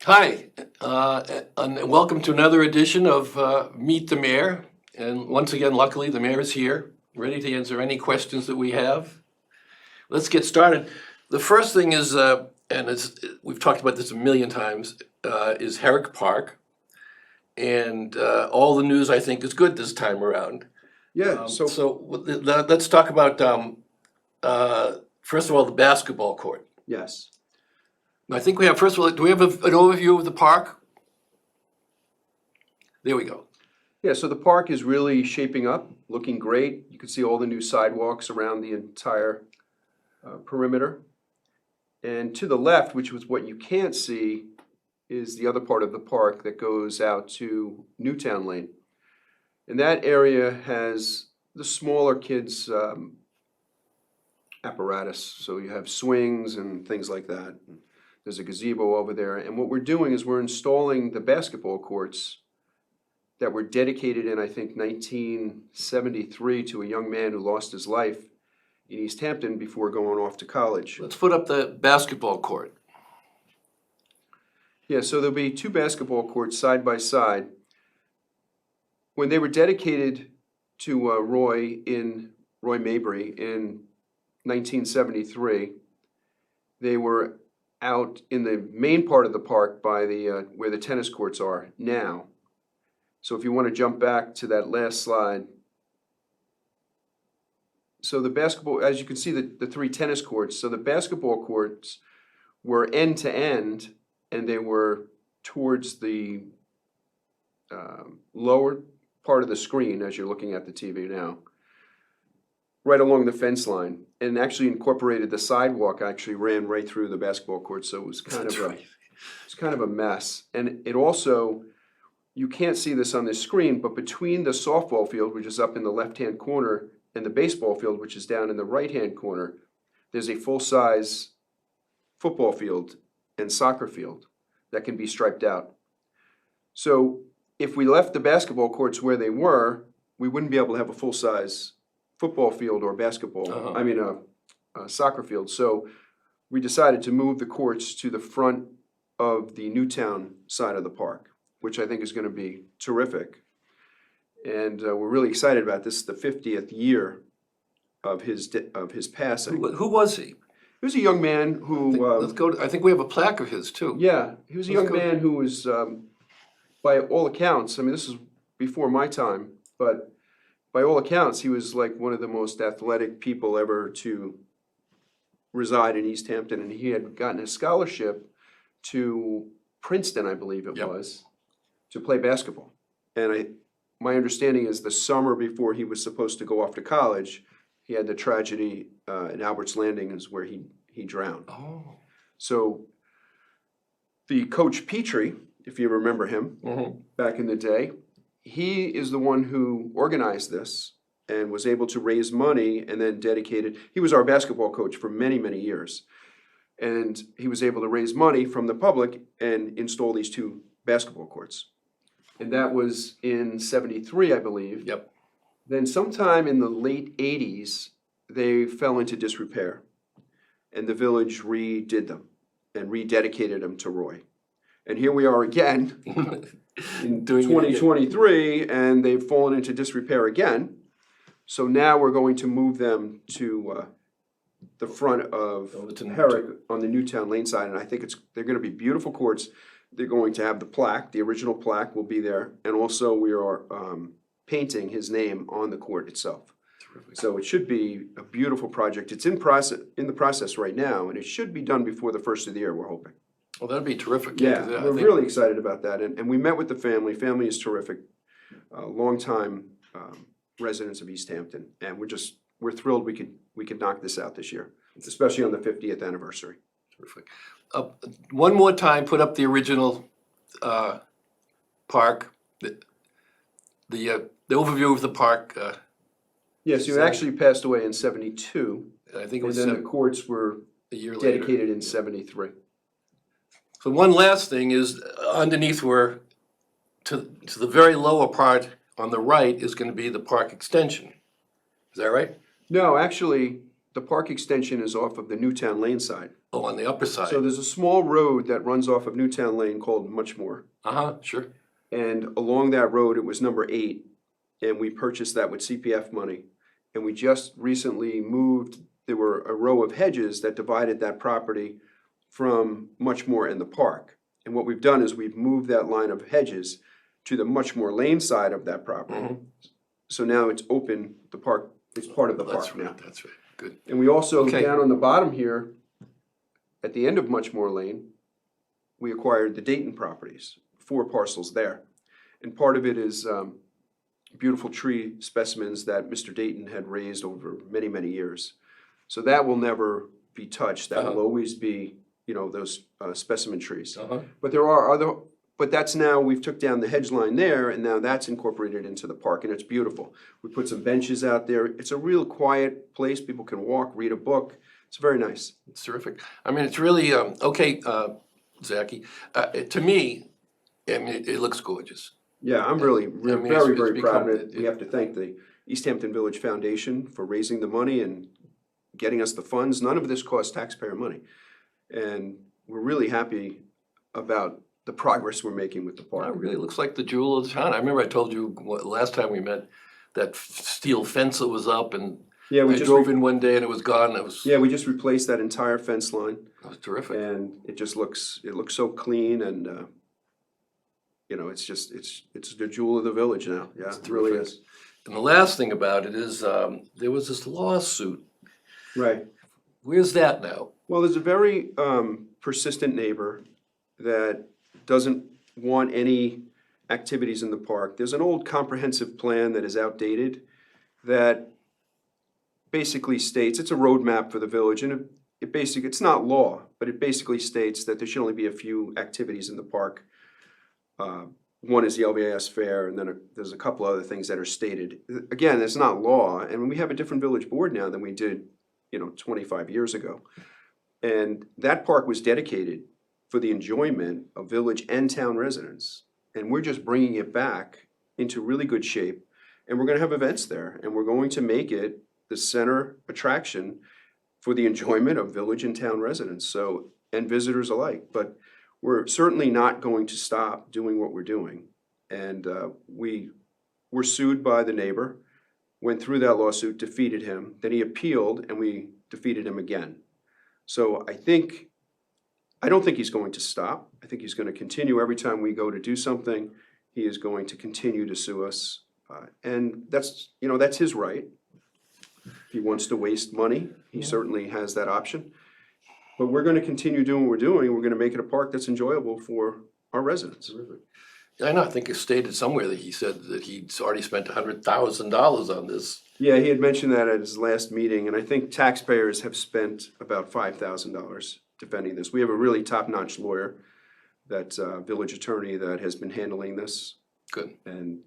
Hi, and welcome to another edition of Meet the Mayor. And once again, luckily, the mayor is here, ready to answer any questions that we have. Let's get started. The first thing is, we've talked about this a million times, is Herrick Park. And all the news, I think, is good this time around. Yeah, Let's talk about, first of all, the basketball court. yes. I think we have, first of all, do we have an overview of the park? There we go. Yeah, so the park is really shaping up, looking great. You can see all the new sidewalks around the entire perimeter. And to the left, which was what you can't see, is the other part of the park that goes out to Newtown Lane. And that area has the smaller kids' apparatus. So you have swings and things like that. There's a gazebo over there. And what we're doing is we're installing the basketball courts that were dedicated in, I think, 1973 to a young man who lost his life in East Hampton before going off to college. Let's put up the basketball court. Yeah, so there'll be two basketball courts side by side. When they were dedicated to Roy Mabry in 1973, they were out in the main part of the park by the where the tennis courts are now. So if you want to jump back to that last slide. So the basketball, as you can see, the three tennis courts. So the basketball courts were end to end, and they were towards the lower part of the screen as you're looking at the TV now, right along the fence line, and actually incorporated the sidewalk. Actually ran right through the basketball court, so it was kind of a mess. And it also, you can't see this on this screen, but between the softball field, which is up in the left-hand corner, and the baseball field, which is down in the right-hand corner, there's a full-size football field and soccer field that can be striped out. So if we left the basketball courts where they were, we wouldn't be able to have a full-size football field or basketball, soccer field. So we decided to move the courts to the front of the Newtown side of the park, which I think is going to be terrific. And we're really excited about this. The 50th year of his passing. Who was he? He was a young man who. Let's go. I think we have a plaque of his too. Yeah, he was a young man who was, by all accounts, I mean, this is before my time, but by all accounts, he was like one of the most athletic people ever to reside in East Hampton, and he had gotten a scholarship to Princeton, I believe it was, to play basketball. And my understanding is the summer before he was supposed to go off to college, he had the tragedy in Albert's Landing is where he drowned. Oh. So the coach Petrie, if you remember him back in the day, he is the one who organized this and was able to raise money and then dedicated. He was our basketball coach for many, many years. And he was able to raise money from the public and install these two basketball courts. And that was in 73, I believe. Yep. Then sometime in the late 80s, they fell into disrepair. And the village redid them and rededicated them to Roy. And here we are again in 2023, and they've fallen into disrepair again. So now we're going to move them to the front of Herrick on the Newtown Lane side. And I think they're going to be beautiful courts. They're going to have the plaque, the original plaque will be there. And also we are painting his name on the court itself. Terrific. So it should be a beautiful project. It's in the process right now, and it should be done before the first of the year, we're hoping. Well, that'd be terrific. Yeah, we're really excited about that. And we met with the family. Family is terrific. Longtime residents of East Hampton. And we're thrilled we could knock this out this year, especially on the 50th anniversary. Terrific. One more time, put up the original park, the overview of the park. Yes, he actually passed away in 72. I think it was. And then the courts were a year dedicated later. in 73. So one last thing is underneath where, to the very lower part on the right is going to be the park extension. Is that right? No, actually, the park extension is off of the Newtown Lane side. Oh, on the upper side. So there's a small road that runs off of Newtown Lane called Muchmore. Sure. And along that road, it was number 8, and we purchased that with CPF money. And we just recently moved, there were a row of hedges that divided that property from Muchmore and the park. And what we've done is we've moved that line of hedges to the Muchmore Lane side of that property. So now it's open, the park, it's part of the park now. That's right, good. And we also, Okay. down on the bottom here, at the end of Muchmore Lane, we acquired the Dayton properties, 4 parcels there. And part of it is beautiful tree specimens that Mr. Dayton had raised over many, many years. So that will never be touched. That will always be, those specimen trees. But there are other, but that's now, we've took down the hedge line there, and now that's incorporated into the park, and it's beautiful. We put some benches out there. It's a real quiet place. People can walk, read a book. It's very nice. It's terrific. I mean, it's really, Zachy, to me, I mean, it looks gorgeous. Yeah, I'm really, I mean, very, it's very proud of become- it. We have to thank the East Hampton Village Foundation for raising the money and getting us the funds. None of this costs taxpayer money. And we're really happy about the progress we're making with the It park. really looks like the jewel of the town. I remember I told you last time we met, that steel fence that was up, and Yeah, we I just, drove in one day and it was gone. It was we just replaced that entire fence line, terrific. and it just looks so clean, and it's the jewel of the village now. Yeah, it really terrific. is. And the last thing about it is, there was this lawsuit. Right. Where's that now? Well, there's a very persistent neighbor that doesn't want any activities in the park. There's an old comprehensive plan that is outdated that basically states, it's a roadmap for the village, and it's not law, but it basically states that there should only be a few activities in the park. One is the LVIS fair, and then there's a couple other things that are stated. Again, it's not law, and we have a different village board now than we did, 25 years ago. And that park was dedicated for the enjoyment of village and town residents. And we're just bringing it back into really good shape. And we're gonna have events there, and we're going to make it the center attraction for the enjoyment of village and town residents, and visitors alike. But we're certainly not going to stop doing what we're doing. And we were sued by the neighbor, went through that lawsuit, defeated him, then he appealed, and we defeated him again. So I don't think he's going to stop. I think he's gonna continue. Every time we go to do something, he is going to continue to sue us. And that's his right. If he wants to waste money, he certainly has that option. But we're gonna continue doing what we're doing. We're gonna make it a park that's enjoyable for our residents. I know, I think it stated somewhere that he said that he'd already spent $100,000 on this. Yeah, he had mentioned that at his last meeting, and I think taxpayers have spent about $5,000 defending this. We have a really top-notch lawyer, that's a village attorney that has been handling this. Good. And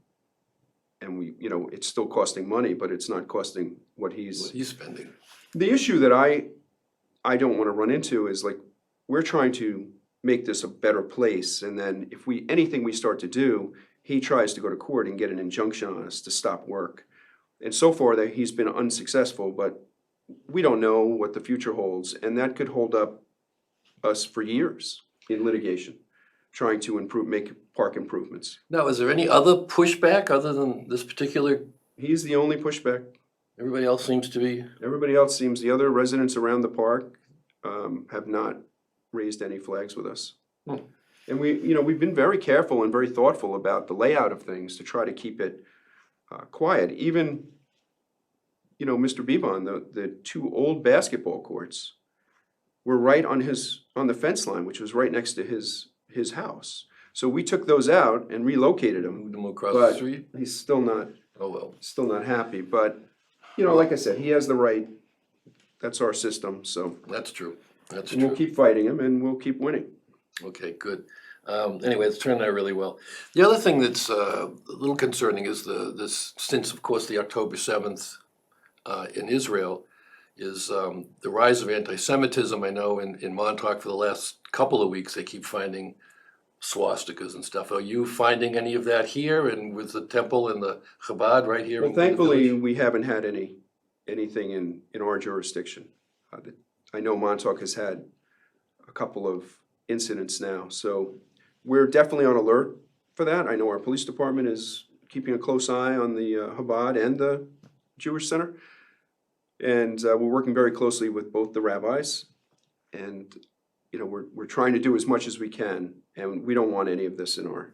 we, it's still costing money, but it's not costing what he's. What he's spending. The issue that I don't wanna run into is we're trying to make this a better place, and then if anything we start to do, he tries to go to court and get an injunction on us to stop work. And so far, he's been unsuccessful, but we don't know what the future holds, and that could hold up us for years in litigation, trying to make park improvements. Now, is there any other pushback other than this particular? He's the only pushback. Everybody else seems to be. Everybody else the other residents around the park have not raised any flags with us. And we've been very careful and very thoughtful about the layout of things to try to keep it quiet. Even, Mr. Bebon, the 2 old basketball courts were right on the fence line, which was right next to his house. So we took those out and relocated them. Moved them across But the street? he's still Oh, not happy. But, like I said, he has the right. That's our system, so. that's true. That's And we'll true. keep fighting him, and we'll keep winning. Okay, good. Anyway, it's turned out really well. The other thing that's a little concerning is since, of course, the October 7th in Israel is the rise of anti-Semitism. I know in Montauk for the last couple of weeks, they keep finding swastikas and stuff. Are you finding any of that here and with the temple and the Chabad right here? Well, in the thankfully, village? we haven't had any anything in our jurisdiction. I know Montauk has had a couple of incidents now, so we're definitely on alert for that. I know our police department is keeping a close eye on the Chabad and the Jewish Center, and we're working very closely with both the rabbis, and we're trying to do as much as we can, and we don't want any of this in our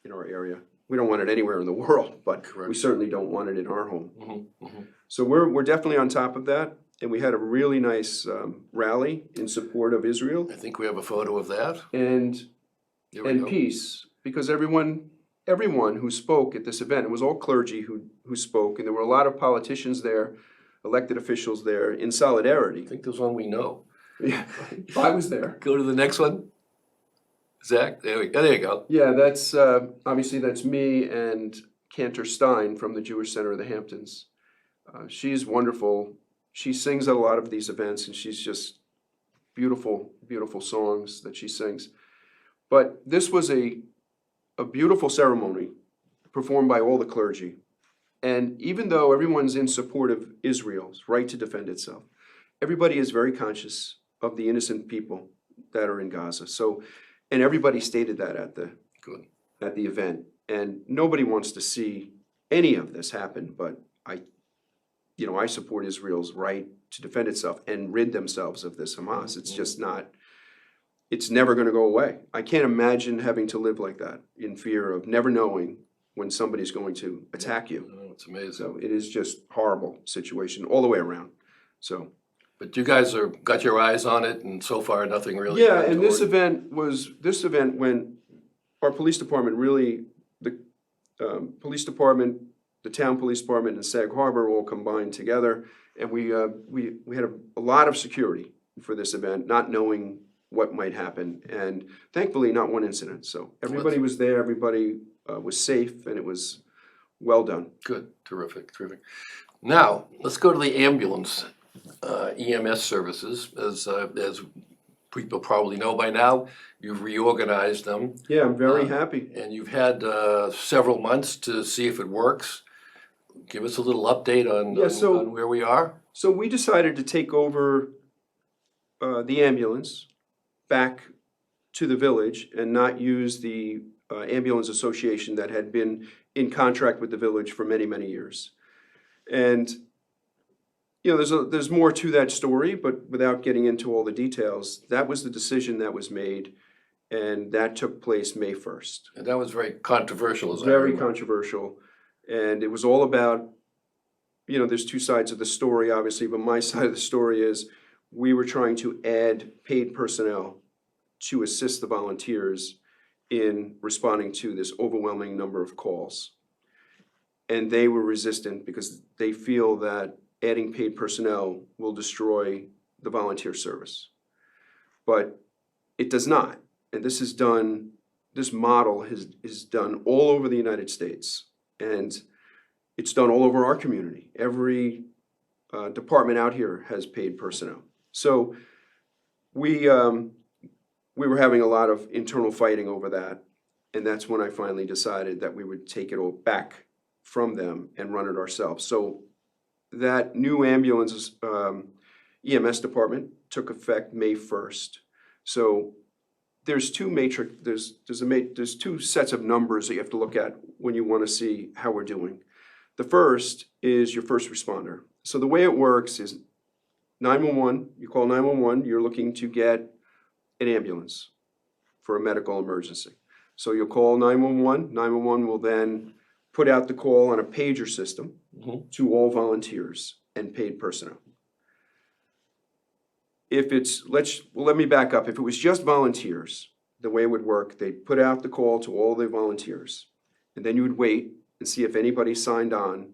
area. We don't want it anywhere in the world, but Correct. we certainly don't want it in our home. Mm-hmm. Mm-hmm. So we're definitely on top of that, and we had a really nice rally in support of Israel I think we have a photo of that. and There we go. peace, because everyone who spoke at this event, it was all clergy who spoke, and there were a lot of politicians there, elected officials there in I solidarity. think there's one we know. Yeah, I was there. Go to the next one. Zach, there you go. Yeah, that's obviously that's me and Cantor Stein from the Jewish Center of the Hamptons. She's wonderful. She sings at a lot of these events, and she's just beautiful, beautiful songs that she sings. But this was a beautiful ceremony performed by all the clergy. And even though everyone's in support of Israel's right to defend itself, everybody is very conscious of the innocent people that are in Gaza. So, and everybody stated that at the Good. event. And nobody wants to see any of this happen, but I support Israel's right to defend itself and rid themselves of this Hamas. It's just not, it's never going to go away. I can't imagine having to live like that in fear of never knowing when somebody's going to attack you. Oh, it's amazing. So it is just horrible situation all the way around. So But you guys got your eyes on it, and so far nothing really. yeah, and untoward. this event when our police department really, the police department, the town police department, and Sag Harbor all combined together, and we had a lot of security for this event, not knowing what might happen, and thankfully not one incident. So everybody was there, everybody was safe, and it was well done. Good, terrific. Now let's go to the ambulance. EMS services, as people probably know by now, you've reorganized them, Yeah, I'm very happy. and you've had several months to see if it works. Give us a little update on, Yeah, so- on where we are. So we decided to take over the ambulance back to the village and not use the ambulance association that had been in contract with the village for many, many years. And there's more to that story, but without getting into all the details, that was the decision that was made, and that took place May 1st. And that was very controversial, as I Very remember. controversial, and it was all about, there's two sides of the story, obviously, but my side of the story is we were trying to add paid personnel to assist the volunteers in responding to this overwhelming number of calls. And they were resistant because they feel that adding paid personnel will destroy the volunteer service. But it does not. And this model is done all over the United States. And it's done all over our community. Every department out here has paid personnel. So we were having a lot of internal fighting over that. And that's when I finally decided that we would take it all back from them and run it ourselves. So that new ambulance EMS department took effect May 1st. So there's two two sets of numbers that you have to look at when you want to see how we're doing. The first is your first responder. So the way it works is 911, you call 911, you're looking to get an ambulance for a medical emergency. So you'll call 911, 911 will then put out the call on a pager system to all volunteers and paid personnel. If it's, let me back up. If it was just volunteers, the way it would work, they'd put out the call to all the volunteers, and then you would wait and see if anybody signed on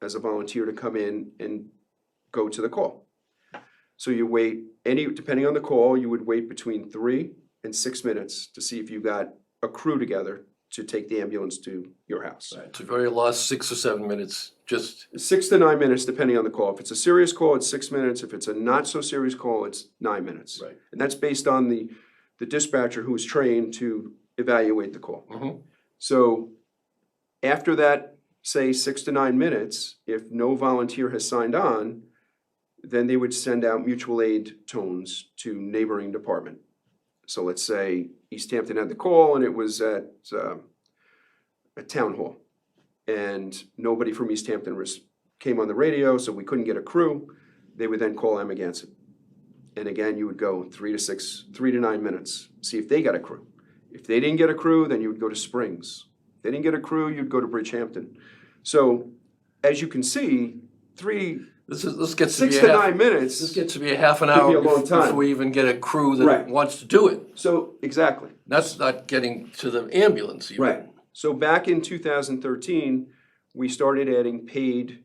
as a volunteer to come in and go to the call. So you wait, depending on the call, you would wait between 3 and 6 minutes to see if you got a crew together to take the ambulance to your house. Right, to very last 6 or 7 minutes, just 6 to 9 minutes, depending on the call. If it's a serious call, it's 6 minutes. If it's a not so serious call, it's 9 minutes. Right. And that's based on the dispatcher who is trained to evaluate the call. So after that, say 6 to 9 minutes, if no volunteer has signed on, then they would send out mutual aid tones to neighboring department. So let's say East Hampton had the call and it was at a town hall. And nobody from East Hampton came on the radio, so we couldn't get a crew. They would then call Amagansett. And again, you would go 3 to 9 minutes, see if they got a crew. If they didn't get a crew, then you would go to Springs. If they didn't get a crew, you'd go to Bridgehampton. So as you can see, This gets to 6 be to a half, 9 minutes. this gets to be a half an Could hour be a long time. before we even get a crew that Right. wants to do it. So, exactly. That's not getting to the ambulance even. Right. So back in 2013, we started adding paid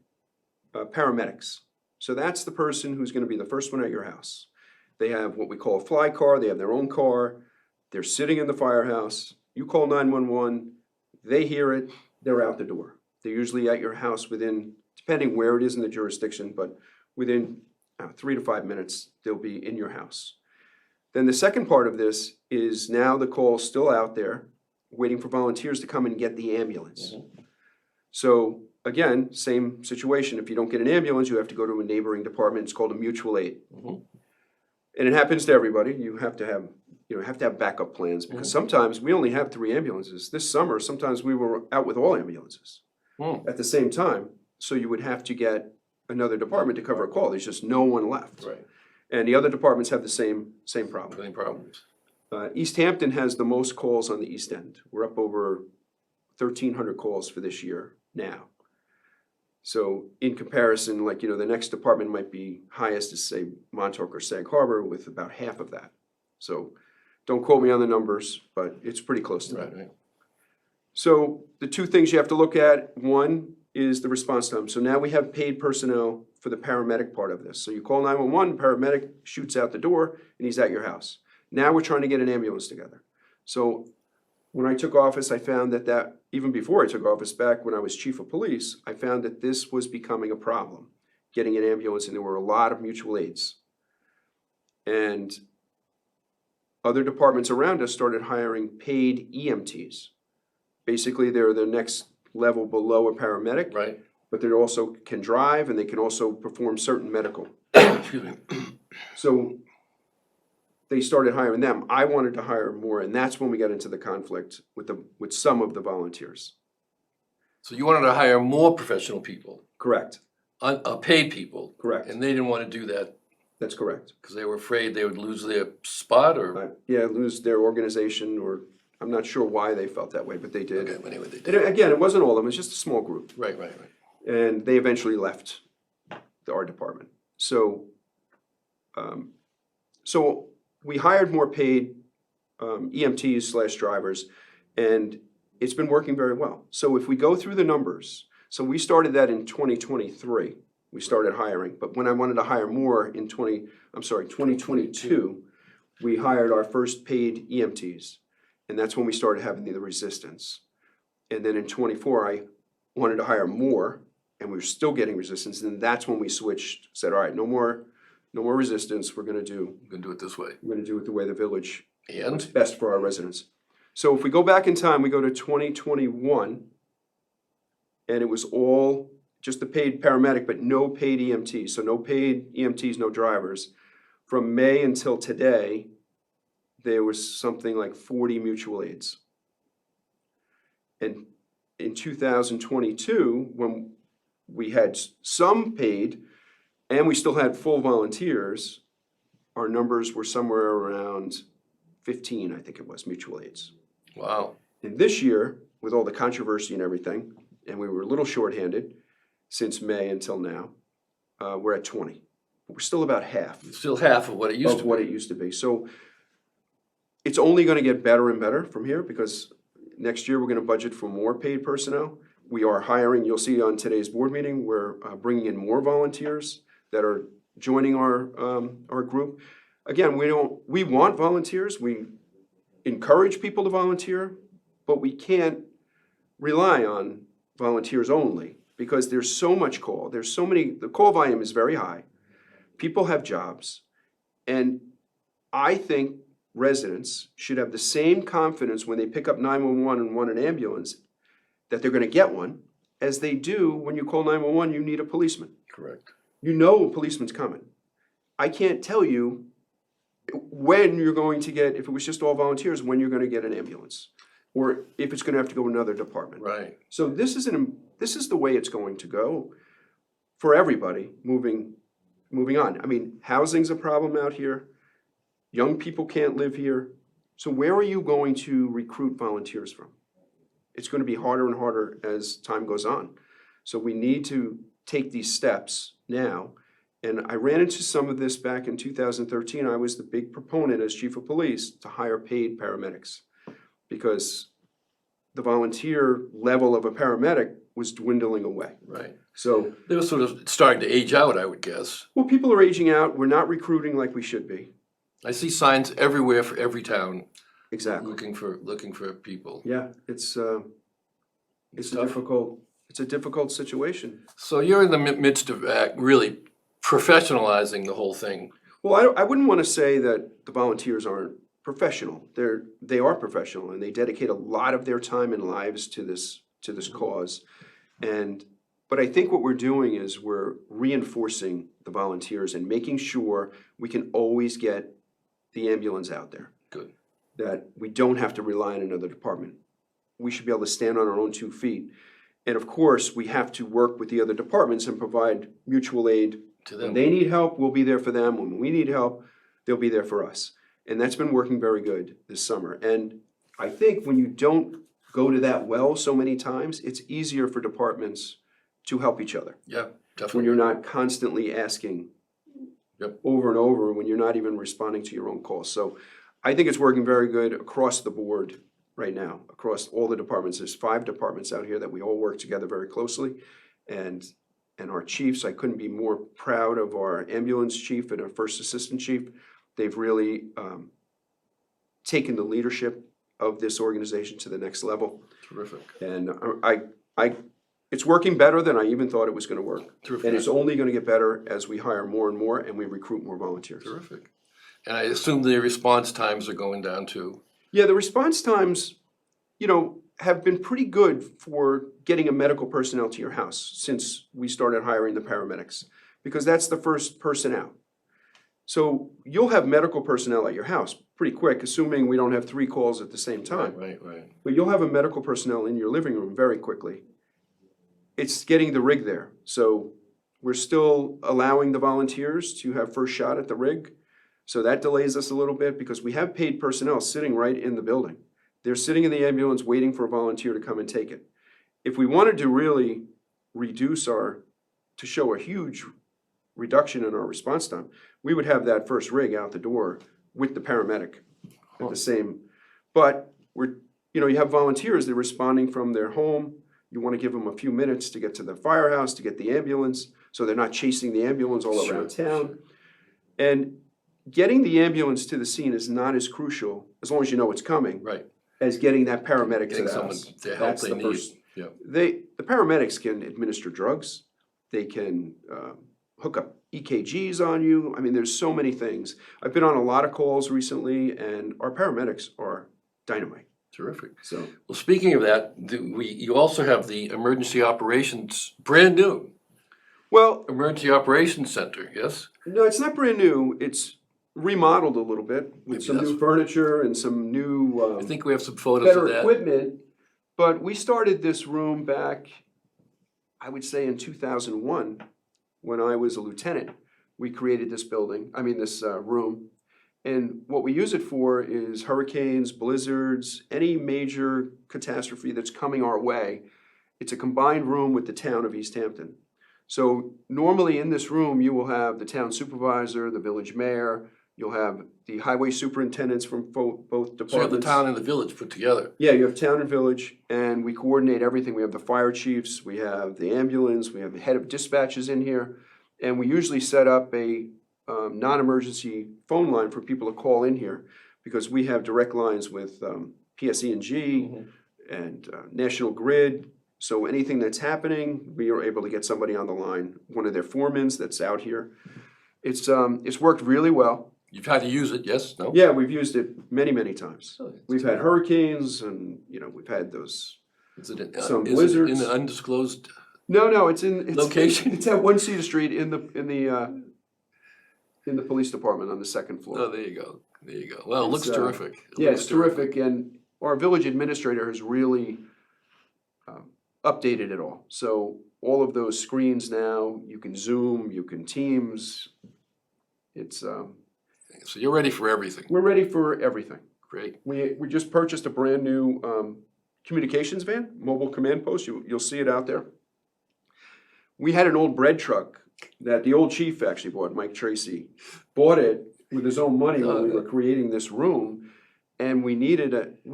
paramedics. So that's the person who's going to be the first one at your house. They have what we call a fly car. They have their own car. They're sitting in the firehouse. You call 911. They hear it. They're out the door. They're usually at your house within, depending where it is in the jurisdiction, but within 3 to 5 minutes, they'll be in your house. Then the second part of this is now the call's still out there, waiting for volunteers to come and get the ambulance. So again, same situation. If you don't get an ambulance, you have to go to a neighboring department. It's called a mutual aid. And it happens to everybody. You have to have backup plans because sometimes we only have 3 ambulances. This summer, sometimes we were out with all ambulances at the same time. So you would have to get another department to cover a call. There's just no one left. Right. And the other departments have the same problem. Any problems? East Hampton has the most calls on the East End. We're up over 1,300 calls for this year now. So in comparison, like, the next department might be highest is, say, Montauk or Sag Harbor with about half of that. So don't quote me on the numbers, but it's pretty close to that. Right. So the 2 things you have to look at, one is the response time. So now we have paid personnel for the paramedic part of this. So you call 911, paramedic shoots out the door, and he's at your house. Now we're trying to get an ambulance together. So when I took office, I found that even before I took office, back when I was chief of police, I found that this was becoming a problem, getting an ambulance, and there were a lot of mutual aids. And other departments around us started hiring paid EMTs. Basically, they're the next level below a paramedic, Right. but they also can drive and they can also perform certain medical. Excuse me. So they started hiring them. I wanted to hire more, and that's when we got into the conflict with some of the volunteers. So you wanted to hire more professional people, Correct. paid people. Correct. And they didn't want to do that That's correct. because they were afraid they would lose their spot or? Lose their organization, or I'm not sure why they felt that way, but they did. Okay, anyway, they And did. again, it wasn't all of them, it was just a small group. Right. And they eventually left our department. So we hired more paid EMTs / drivers, and it's been working very well. So if we go through the numbers, so we started that in 2023, we started hiring, but when I wanted to hire more in 2022, we hired our first paid EMTs, and that's when we started having the resistance. And then in 24, I wanted to hire more, and we were still getting resistance, and that's when we switched, said, all right, no more resistance, we're gonna do it this way. it the way the village And? is best for our residents. So if we go back in time, we go to 2021, and it was all just the paid paramedic, but no paid EMTs. So no paid EMTs, no drivers. From May until today, there was something like 40 mutual aids. And in 2022, when we had some paid, and we still had full volunteers, our numbers were somewhere around 15, I think it was, mutual aids. Wow. And this year, with all the controversy and everything, and we were a little shorthanded since May until now, we're at 20. But we're still about half Still half of what it used to be. it used to be. So it's only going to get better and better from here because next year we're going to budget for more paid personnel. We are hiring, you'll see on today's board meeting, we're bringing in more volunteers that are joining our group. Again, we want volunteers. We encourage people to volunteer, but we can't rely on volunteers only because there's so much call. The call volume is very high. People have jobs. And I think residents should have the same confidence when they pick up 911 and want an ambulance that they're going to get one as they do when you call 911, you need a policeman. Correct. You know a policeman's coming. I can't tell you when you're going to get, if it was just all volunteers, when you're gonna get an ambulance. Or if it's gonna have to go to another department. Right. So this is the way it's going to go for everybody moving on. I mean, housing's a problem out here. Young people can't live here. So where are you going to recruit volunteers from? It's gonna be harder and harder as time goes on. So we need to take these steps now. And I ran into some of this back in 2013. I was the big proponent as chief of police to hire paid paramedics because the volunteer level of a paramedic was dwindling away. Right. So, They were sort of starting to age out, I would guess. well, people are aging out. We're not recruiting like we should be. I see signs everywhere for every town Exactly. looking for people. Yeah, it's a tough. difficult situation. So you're in the midst of really professionalizing the whole thing. Well, I wouldn't want to say that the volunteers aren't professional. They are professional and they dedicate a lot of their time and lives to this cause. But I think what we're doing is we're reinforcing the volunteers and making sure we can always get the ambulance out there. Good. That we don't have to rely on another department. We should be able to stand on our own 2 feet. And of course, we have to work with the other departments and provide mutual aid. To When them. they need help, we'll be there for them. When we need help, they'll be there for us. And that's been working very good this summer. And I think when you don't go to that well so many times, it's easier for departments to help each other. Yeah, When definitely. you're not constantly asking Yep. over and over, when you're not even responding to your own calls. So I think it's working very good across the board right now, across all the departments. There's 5 departments out here that we all work together very closely. And our chiefs, I couldn't be more proud of our ambulance chief and our first assistant chief. They've really taken the leadership of this organization to the next level. Terrific. And it's working better than I even thought it was gonna work. Terrific. And it's only gonna get better as we hire more and more and we recruit more volunteers. Terrific. And I assume the response times are going down too. Yeah, the response times, have been pretty good for getting a medical personnel to your house since we started hiring the paramedics, because that's the first person out. So you'll have medical personnel at your house pretty quick, assuming we don't have 3 calls at the same time. Right. But you'll have a medical personnel in your living room very quickly. It's getting the rig there. So we're still allowing the volunteers to have first shot at the rig. So that delays us a little bit because we have paid personnel sitting right in the building. They're sitting in the ambulance waiting for a volunteer to come and take it. If we wanted to really to show a huge reduction in our response time, we would have that first rig out the door with the paramedic at the same. But you have volunteers, they're responding from their home. You want to give them a few minutes to get to the firehouse, to get the ambulance, so they're not chasing the ambulance all around town. And getting the ambulance to the scene is not as crucial, as long as you know it's coming, Right. as getting that paramedic to Getting the someone house. the help That's they the need. first. Yeah. The paramedics can administer drugs. They can hook up EKGs on you. I mean, there's so many things. I've been on a lot of calls recently, and our paramedics are dynamite. Terrific. So Well, speaking of that, you also have the emergency operations, brand new well, emergency operations center, yes? no, it's not brand new. It's remodeled a little bit with Maybe some new that's- furniture and some new I think we have some photos of better that. equipment. But we started this room back, I would say in 2001, when I was a lieutenant. We created this room. And what we use it for is hurricanes, blizzards, any major catastrophe that's coming our way. It's a combined room with the town of East Hampton. So normally in this room, you will have the town supervisor, the village mayor, you'll have the highway superintendents from both departments. So you have the town and the village put together. Yeah, you have town and village, and we coordinate everything. We have the fire chiefs, we have the ambulance, we have the head of dispatches in here, and we usually set up a non-emergency phone line for people to call in here, because we have direct lines with PSE&G and National Grid. So anything that's happening, we are able to get somebody on the line, one of their foremans that's out here. It's worked really well. You've had to use it, yes, no? Yeah, we've used it many, many times. Oh, We've had hurricanes and, we've had those. Is it Some is it blizzards. in an undisclosed? No, it's in, Location? It's at 1 Cedar Street in the in the police department on the second floor. Oh, there you go. There you go. Well, it looks It's, terrific. Yeah, looks it's terrific, and our village administrator has really updated it all. So all of those screens now, you can Zoom, you can Teams. It's So you're ready for everything. we're ready for everything. Great. We just purchased a brand new communications van, mobile command post. You'll see it out there. We had an old bread truck that the old chief actually bought, Mike Tracy, bought it with his own money when we were creating this room. And we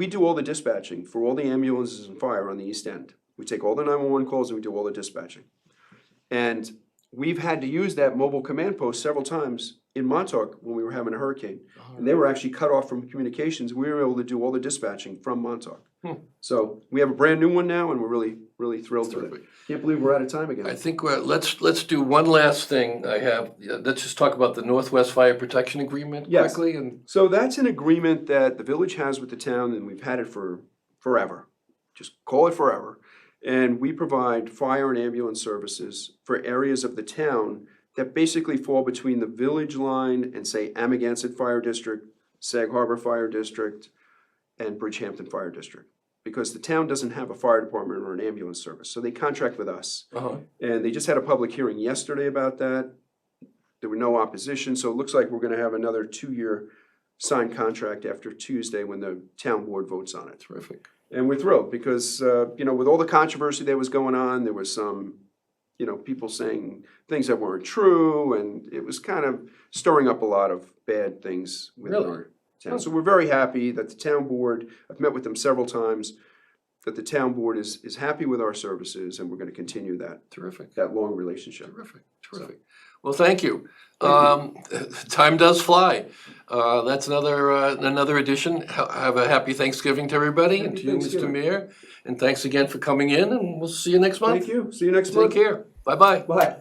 do all the dispatching for all the ambulances and fire on the East End. We take all the 911 calls and we do all the dispatching. And we've had to use that mobile command post several times in Montauk when we were having a hurricane. And they were actually cut off from communications. We were able to do all the dispatching from Montauk. So we have a brand new one now and we're really, really thrilled with it. Can't believe we're out of time again. I think let's do one last thing. Let's just talk about the Northwest Fire Protection Agreement Yes. quickly. And So that's an agreement that the village has with the town, and we've had it for forever. Just call it forever. And we provide fire and ambulance services for areas of the town that basically fall between the village line and, say, Amagansett Fire District, Sag Harbor Fire District, and Bridgehampton Fire District. Because the town doesn't have a fire department or an ambulance service, so they contract with us. And they just had a public hearing yesterday about that. There were no opposition, so it looks like we're gonna have another 2-year signed contract after Tuesday when the town board votes on it. terrific. And we're thrilled because, with all the controversy that was going on, there was some, people saying things that weren't true, and it was kind of stirring up a lot of bad things within Really? our town. So we're very happy that the town board, I've met with them several times, that the town board is happy with our services, and we're gonna continue Terrific. that long relationship. Terrific. Well, thank you. Time does fly. That's another edition. Have a happy Thanksgiving to everybody and to you, Mr. Thanksgiving. Mayor. And thanks again for coming in, and we'll see you next month. Thank you. See you next Take month. care. Bye-bye. Bye.